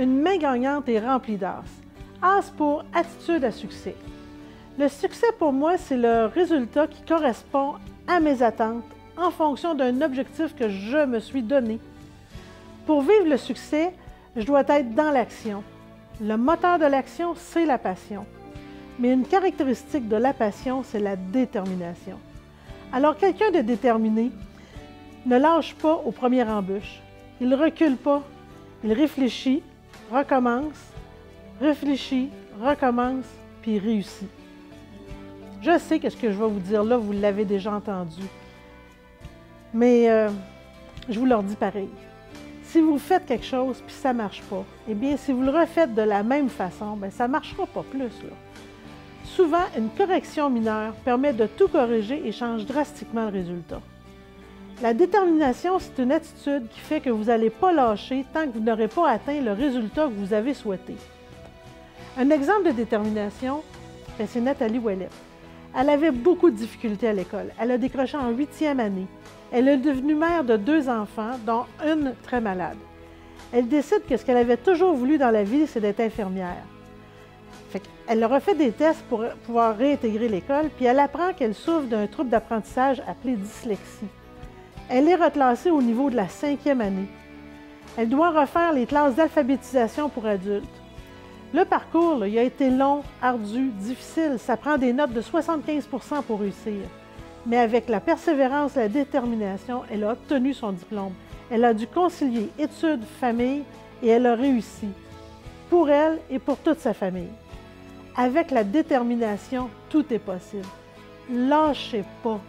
Une main gagnante est remplie d'as. As pour attitude à succès. Le succès pour moi, c'est le résultat qui correspond à mes attentes en fonction d'un objectif que je me suis donné. Pour vivre le succès, je dois être dans l'action. Le moteur de l'action, c'est la passion. Mais une caractéristique de la passion, c'est la détermination. Alors, quelqu'un de déterminé ne lâche pas aux premières embûches. Il ne recule pas. Il réfléchit, recommence, réfléchit, recommence, puis réussit. Je sais que ce que je vais vous dire là, vous l'avez déjà entendu. Mais je vous le redis pareil. Si vous faites quelque chose puis ça ne marche pas, eh bien, si vous le refaites de la même façon, bien, ça ne marchera pas plus, là. Souvent, une correction mineure permet de tout corriger et change drastiquement le résultat. La détermination, c'est une attitude qui fait que vous n'allez pas lâcher tant que vous n'aurez pas atteint le résultat que vous avez souhaité. Un exemple de détermination, c'est Nathalie Ouellet. Elle avait beaucoup de difficultés à l'école. Elle a décroché en 8e année. Elle est devenue mère de 2 enfants, dont une très malade. Elle décide que ce qu'elle avait toujours voulu dans la vie, c'est d'être infirmière. Elle leur a fait des tests pour pouvoir réintégrer l'école, puis elle apprend qu'elle souffre d'un trouble d'apprentissage appelé dyslexie. Elle est reclassée au niveau de la 5e année. Elle doit refaire les classes d'alphabétisation pour adultes. Le parcours, là, il a été long, ardu, difficile. Ça prend des notes de 75 % pour réussir. Mais avec la persévérance et la détermination, elle a obtenu son diplôme. Elle a dû concilier études, famille et elle a réussi. Pour elle et pour toute sa famille. Avec la détermination, tout est possible. Lâchez pas.